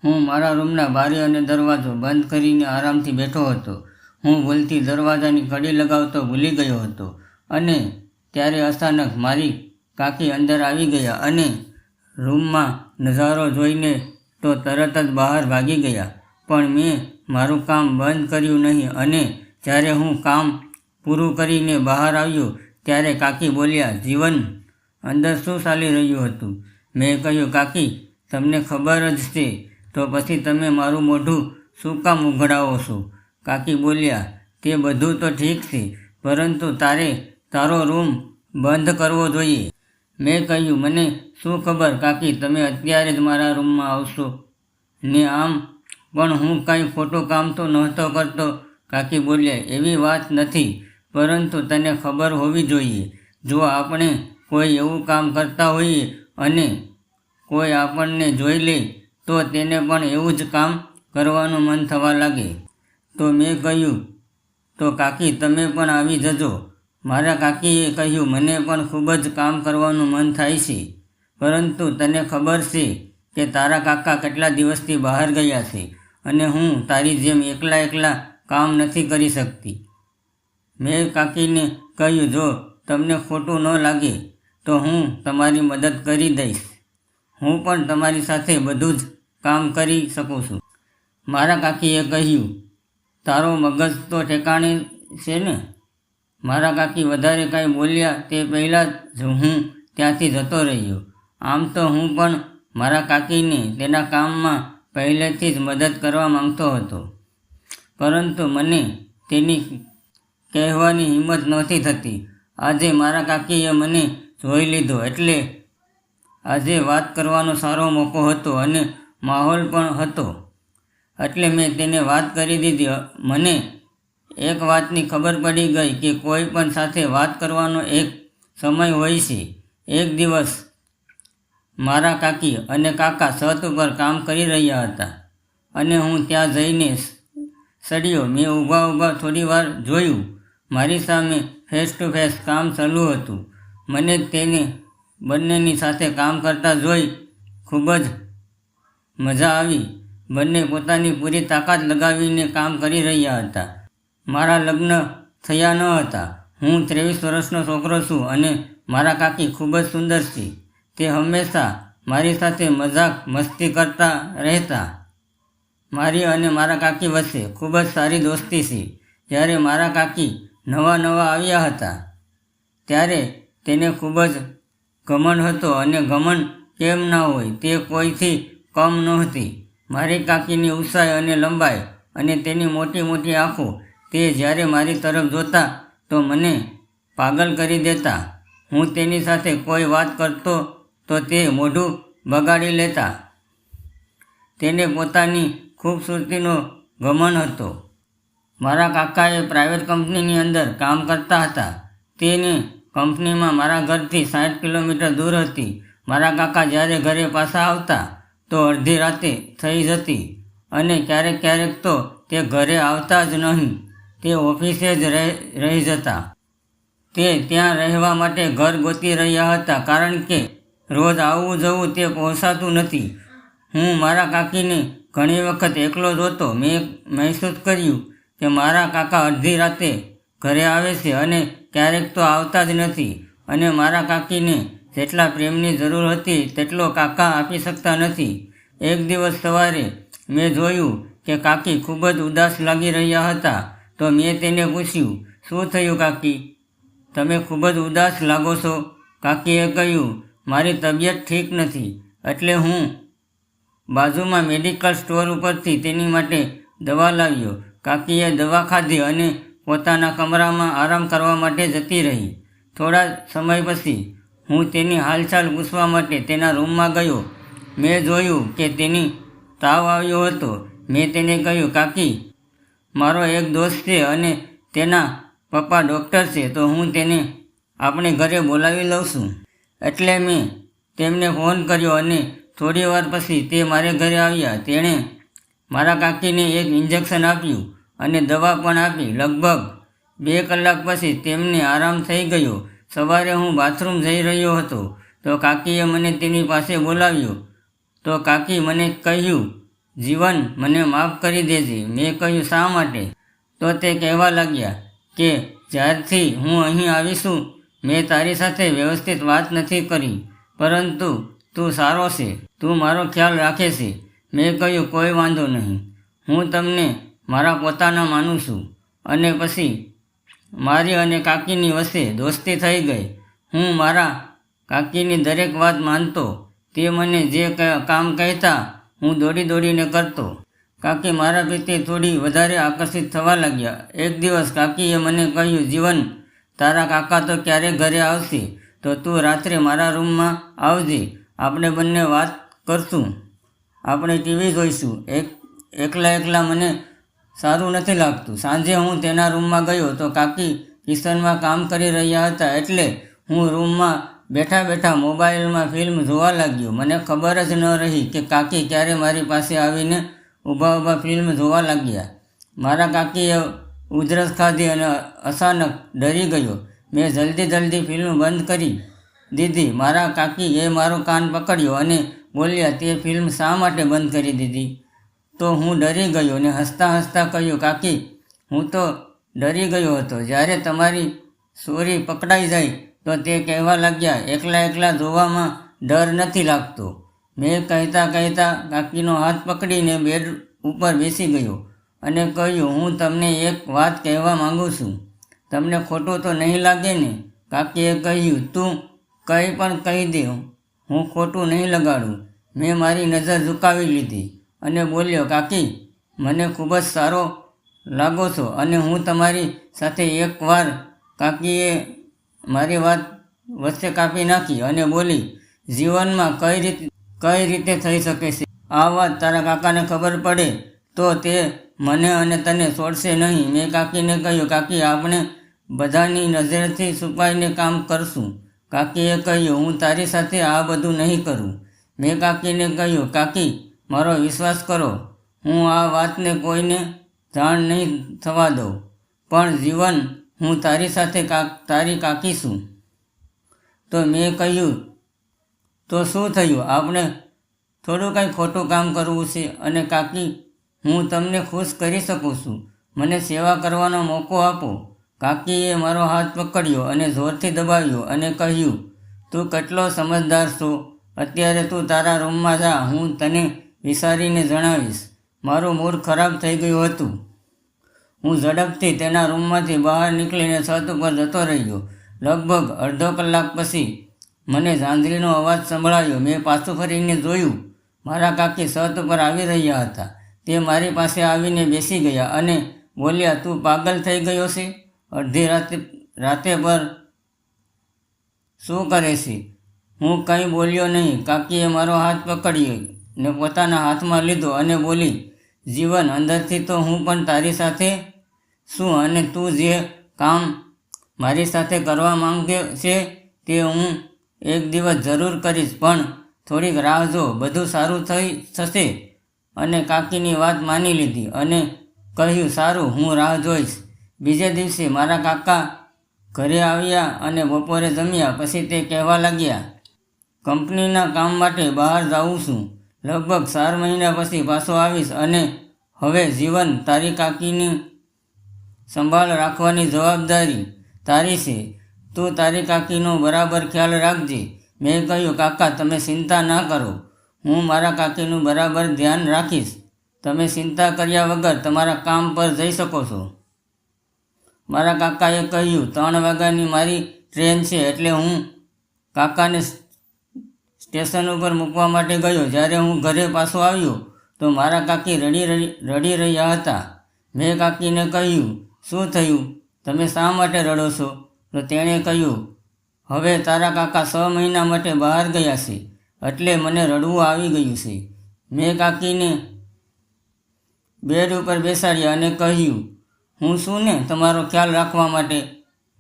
હું મારા રૂમના બારી અને દરવાજો બંધ કરીને આરામથી બેઠો હતો. હું ભૂલથી દરવાજાની કડી લગાવતો ભૂલી ગયો હતો અને ત્યારે અચાનક મારી કાકી અંદર આવી ગયા અને રૂમમાં નજારો જોઈને તો તરત જ બહાર ભાગી ગયા. પણ મેં મારું કામ બંધ કર્યું નહીં અને જ્યારે હું કામ પૂરું કરીને બહાર આવ્યો ત્યારે કાકી બોલ્યા, "જીવન, અંદર શું ચાલી રહ્યું હતું?" મેં કહ્યું, "કાકી, તમને ખબર જ છે, તો પછી તમે મારું મોઢું શું કામ ઉઘડાવો છો?" કાકી બોલ્યા, "તે બધું તો ઠીક છે, પરંતુ તારો રૂમ બંધ કરવો જોઈએ." મેં કહ્યું, "મને શું ખબર કાકી, તમે અત્યારે જ મારા રૂમમાં આવશો ને આમ પણ હું કાંઈ ખોટું કામ તો નહોતો કરતો." કાકી બોલ્યા, "એવી વાત નથી, પરંતુ તને ખબર હોવી જોઈએ, જો આપણે કોઈ એવું કામ કરતા હોઈએ અને કોઈ આપણને જોઈ લે તો તેને પણ એવું જ કામ કરવાનું મન થવા લાગે." તો મેં કહ્યું, "તો કાકી, તમે પણ આવી જજો." મારા કાકીએ કહ્યું, "મને પણ ખૂબ જ કામ કરવાનું મન થાય છે, પરંતુ તને ખબર છે કે તારા કાકા કેટલા દિવસથી બહાર ગયા છે અને હું તારી જેમ એકલા કામ નથી કરી શકતી." મેં કાકીને કહ્યું, "જો તમને ખોટું ન લાગે તો હું તમારી મદદ કરી દઈશ. હું પણ તમારી સાથે બધું જ કામ કરી શકું છું." મારા કાકીએ કહ્યું, "તારો મગજ તો ઠેકાણે છે ને?" મારા કાકી વધારે કાંઈ બોલ્યા તે પહેલાં જ હું ત્યાંથી જતો રહ્યો. આમ તો હું પણ મારા કાકીને તેના કામમાં પહેલેથી જ મદદ કરવા માંગતો હતો, પરંતુ મને તેની કહેવાની હિંમત નહોતી થતી. આજે મારા કાકીએ મને જોઈ લીધો એટલે આજે વાત કરવાનો સારો મોકો હતો અને માહોલ પણ હતો, એટલે મેં તેને વાત કરી દીધી. મને એક વાતની ખબર પડી ગઈ કે કોઈ પણ સાથે વાત કરવાનો એક સમય હોય છે. એક દિવસ મારા કાકી અને કાકા છત ઉપર કામ કરી રહ્યા હતા અને હું ત્યાં જઈને સડ્યો. મેં ઊભા થોડી વાર જોયું. મારી સામે ફેસ ટુ ફેસ કામ ચાલુ હતું. મને તેને બંનેની સાથે કામ કરતા જોઈ ખૂબ જ મજા આવી. બંને પોતાની પૂરી તાકાત લગાવીને કામ કરી રહ્યા હતા. મારા લગ્ન થયા ન હતા. હું 23 વર્ષનો છોકરો છું અને મારા કાકી ખૂબ જ સુંદર છે. તે હંમેશા મારી સાથે મજાક મસ્તી કરતા રહેતા. મારી અને મારા કાકી વચ્ચે ખૂબ જ સારી દોસ્તી છે. જ્યારે મારા કાકી નવા આવ્યા હતા ત્યારે તેને ખૂબ જ ઘમંડ હતો અને ઘમંડ કેમ ના હોય, તે કોઈથી કમ નહોતી. મારી કાકીની ઊંચાઈ અને લંબાઈ અને તેની મોટી આંખો, તે જ્યારે મારી તરફ જોતા તો મને પાગલ કરી દેતા. હું તેની સાથે કોઈ વાત કરતો તો તે મોઢું બગાડી લેતા. તેને પોતાની ખૂબસૂરતીનો ઘમંડ હતો. મારા કાકાએ પ્રાઇવેટ કંપનીની અંદર કામ કરતા હતા. તેની કંપનીમાં મારા ઘરથી 60 કિલોમીટર દૂર હતી. મારા કાકા જ્યારે ઘરે પાછા આવતા તો અડધી રાતે થઈ જતી અને ક્યારેક તો તે ઘરે આવતા જ નહીં, તે ઓફિસે જ રહી જતા. તે ત્યાં રહેવા માટે ઘર ગોતી રહ્યા હતા, કારણ કે રોજ આવવું જવું તે પહોંચાતું નથી. હું મારા કાકીને ઘણી વખત એકલો જોતો. મેં મહેસૂસ કર્યું કે મારા કાકા અડધી રાતે ઘરે આવે છે અને ક્યારેક તો આવતા જ નથી અને મારા કાકીને જેટલા પ્રેમની જરૂર હતી તેટલો કાકા આપી શકતા નથી. એક દિવસ સવારે મેં જોયું કે કાકી ખૂબ જ ઉદાસ લાગી રહ્યા હતા. તો મેં તેને પૂછ્યું, "શું થયું કાકી? તમે ખૂબ જ ઉદાસ લાગો છો?" કાકીએ કહ્યું, "મારી તબિયત ઠીક નથી." એટલે હું બાજુમાં મેડિકલ સ્ટોર ઉપરથી તેની માટે દવા લાવ્યો. કાકીએ દવા ખાધી અને પોતાના કમરામાં આરામ કરવા માટે જતી રહી. થોડા સમય પછી હું તેની હાલચાલ પૂછવા માટે તેના રૂમમાં ગયો. મેં જોયું કે તેની તાવ આવ્યો હતો. મેં તેને કહ્યું, "કાકી, મારો એક દોસ્ત છે અને તેના પપ્પા ડૉક્ટર છે, તો હું તેને આપણે ઘરે બોલાવી લઉં છું." એટલે મેં તેમને ફોન કર્યો અને થોડી વાર પછી તે મારે ઘરે આવ્યા. તેણે મારા કાકીને એક ઇન્જેક્શન આપ્યું અને દવા પણ આપી. લગભગ 2 કલાક પછી તેમને આરામ થઈ ગયો. સવારે હું બાથરૂમ જઈ રહ્યો હતો તો કાકીએ મને તેની પાસે બોલાવ્યો. તો કાકી મને કહ્યું, જીવન, મને માફ કરી દેજે. મેં કહ્યું, શા માટે? તો તે કહેવા લાગ્યા કે જ્યારથી હું અહીં આવી છું મેં તારી સાથે વ્યવસ્થિત વાત નથી કરી, પરંતુ તું સારો છે, તું મારો ખ્યાલ રાખે છે. મેં કહ્યું, કોઈ વાંધો નહીં, હું તમને મારા પોતાના માનું છું. અને પછી મારી અને કાકીની વચ્ચે દોસ્તી થઈ ગઈ. હું મારા કાકીની દરેક વાત માનતો. તે મને જે કામ કહેતા હું દોડીને કરતો. કાકી મારા પ્રત્યે થોડી વધારે આકર્ષિત થવા લાગ્યા. એક દિવસ કાકીએ મને કહ્યું, જીવન, તારા કાકા તો ક્યારે ઘરે આવશે તો તું રાત્રે મારા રૂમમાં આવજે. આપણે બંને વાત કરશું, આપણે ટીવી જોઈશું. એકલા મને સારું નથી લાગતું. સાંજે હું તેના રૂમમાં ગયો તો કાકી કિચનમાં કામ કરી રહ્યા હતા, એટલે હું રૂમમાં બેઠા મોબાઈલમાં ફિલ્મ જોવા લાગ્યો. મને ખબર જ ન રહી કે કાકી ક્યારે મારી પાસે આવીને ઊભા ફિલ્મ જોવા લાગ્યા. મારા કાકીએ ઉધરસ ખાધી અને અચાનક ડરી ગયો. મેં જલ્દી ફિલ્મ બંધ કરી દીધી. મારા કાકીએ મારો કાન પકડ્યો અને બોલ્યા, તે ફિલ્મ શા માટે બંધ કરી દીધી? તો હું ડરી ગયો અને હસતા કહ્યું, કાકી, હું તો ડરી ગયો હતો. જ્યારે તમારી ચોરી પકડાઈ જાય તો તે કહેવા લાગ્યા, એકલા જોવામાં ડર નથી લાગતો. મેં કહેતા કાકીનો હાથ પકડીને બેડ ઉપર બેસી ગયો અને કહ્યું, હું તમને એક વાત કહેવા માંગુ છું. તમને ખોટું તો નહીં લાગે ને? કાકીએ કહ્યું, તું કંઈ પણ કહી દે, હું ખોટું નહીં લગાડું. મેં મારી નજર ઝુકાવી લીધી અને બોલ્યો, કાકી, મને ખૂબ જ સારો લાગો છો અને હું તમારી સાથે એકવાર. કાકીએ મારી વાત વચ્ચે કાપી નાખી અને બોલી, જીવનમાં કઈ રીતે થઈ શકે છે? આ વાત તારા કાકાને ખબર પડે તો તે મને અને તને છોડશે નહીં. મેં કાકીને કહ્યું, કાકી, આપણે બધાની નજરથી છુપાઈને કામ કરશું. કાકીએ કહ્યું, હું તારી સાથે આ બધું નહીં કરું. મેં કાકીને કહ્યું, કાકી, મારો વિશ્વાસ કરો, હું આ વાતને કોઈને જાણ નહીં થવા દઉં. પણ જીવન, હું તારી સાથે તારી કાકી છું. તો મેં કહ્યું, તો શું થયું? આપણે થોડું કંઈ ખોટું કામ કરવું છે અને કાકી, હું તમને ખુશ કરી શકું છું. મને સેવા કરવાનો મોકો આપો. કાકીએ મારો હાથ પકડ્યો અને જોરથી દબાવ્યો અને કહ્યું, તું કેટલો સમજદાર છો. અત્યારે તું તારા રૂમમાં જા, હું તને વિચારીને જણાવીશ. મારું મૂડ ખરાબ થઈ ગયું હતું. હું ઝડપથી તેના રૂમમાંથી બહાર નીકળીને છત ઉપર જતો રહ્યો. લગભગ અડધો કલાક પછી મને ઝાંઝરીનો અવાજ સંભળાયો. મેં પાછું ફરીને જોયું. મારા કાકી છત ઉપર આવી રહ્યા હતા. તે મારી પાસે આવીને બેસી ગયા અને બોલ્યા, તું પાગલ થઈ ગયો છે? અડધી રાતે પર શું કરે છે? હું કંઈ બોલ્યો નહીં. કાકીએ મારો હાથ પકડ્યો ને પોતાના હાથમાં લીધો અને બોલી, જીવન, અંદરથી તો હું પણ તારી સાથે છું અને તું જે કામ મારી સાથે કરવા માંગે છે તે હું એક દિવસ જરૂર કરીશ, પણ થોડીક રાહ જો, બધું સારું થશે. અને કાકીની વાત માની લીધી અને કહ્યું, સારું, હું રાહ જોઈશ. બીજે દિવસે મારા કાકા ઘરે આવ્યા અને બપોરે જમ્યા પછી તે કહેવા લાગ્યા, કંપનીના કામ માટે બહાર જાઉં છું. લગભગ 4 મહિના પછી પાછો આવીશ અને હવે જીવન, તારી કાકીની સંભાળ રાખવાની જવાબદારી તારી છે. તું તારી કાકીનો બરાબર ખ્યાલ રાખજે. મેં કહ્યું, કાકા, તમે ચિંતા ના કરો, હું મારા કાકીનું બરાબર ધ્યાન રાખીશ. તમે ચિંતા કર્યા વગર તમારા કામ પર જઈ શકો છો. મારા કાકાએ કહ્યું, 3 વાગ્યાની મારી ટ્રેન છે, એટલે હું કાકાને સ્ટેશન ઉપર મૂકવા માટે ગયો. જ્યારે હું ઘરે પાછો આવ્યો તો મારા કાકી રડી રહ્યા હતા. મેં કાકીને કહ્યું, શું થયું? તમે શા માટે રડો છો? તો તેણે કહ્યું, હવે તારા કાકા 6 મહિના માટે બહાર ગયા છે, એટલે મને રડવું આવી ગયું છે. મેં કાકીને બેડ ઉપર બેસાડ્યા અને કહ્યું, હું છું ને તમારો ખ્યાલ રાખવા માટે.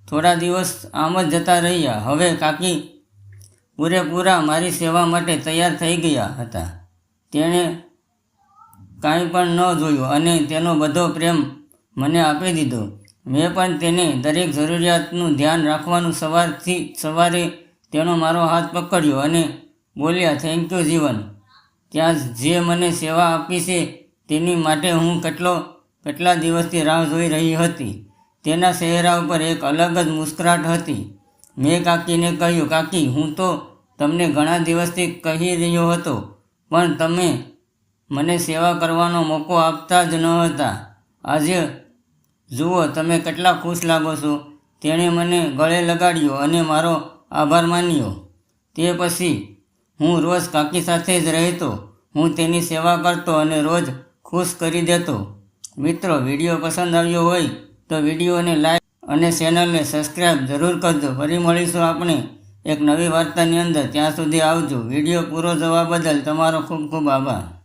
થોડા દિવસ આમ જ જતા રહ્યા. હવે કાકી પૂરેપૂરા મારી સેવા માટે તૈયાર થઈ ગયા હતા. તેણે કાંઈ પણ ન જોયું અને તેનો બધો પ્રેમ મને આપી દીધો. મેં પણ તેને દરેક જરૂરિયાતનું ધ્યાન રાખવાનું. સવારે તેનો મારો હાથ પકડ્યો અને બોલ્યા, થેન્ક યુ જીવન. ત્યાં જે મને સેવા આપી છે તેની માટે હું કેટલા દિવસથી રાહ જોઈ રહી હતી. તેના ચહેરા ઉપર એક અલગ જ મુસ્કરાટ હતી. મેં કાકીને કહ્યું, કાકી, હું તો તમને ઘણા દિવસથી કહી રહ્યો હતો, પણ તમે મને સેવા કરવાનો મોકો આપતા જ ન હતા. આજે જુઓ, તમે કેટલા ખુશ લાગો છો. તેણે મને ગળે લગાડ્યો અને મારો આભાર માન્યો. તે પછી હું રોજ કાકી સાથે જ રહેતો. હું તેની સેવા કરતો અને રોજ ખુશ કરી દેતો. મિત્રો, વિડીયો પસંદ આવ્યો હોય તો વિડીયોને લાઈક અને ચેનલને સબસ્ક્રાઈબ જરૂર કરજો. ફરી મળીશું આપણે એક નવી વાર્તાની અંદર. ત્યાં સુધી આવજો. વિડીયો પૂરો જોવા બદલ તમારો ખૂબ ખૂબ આભાર.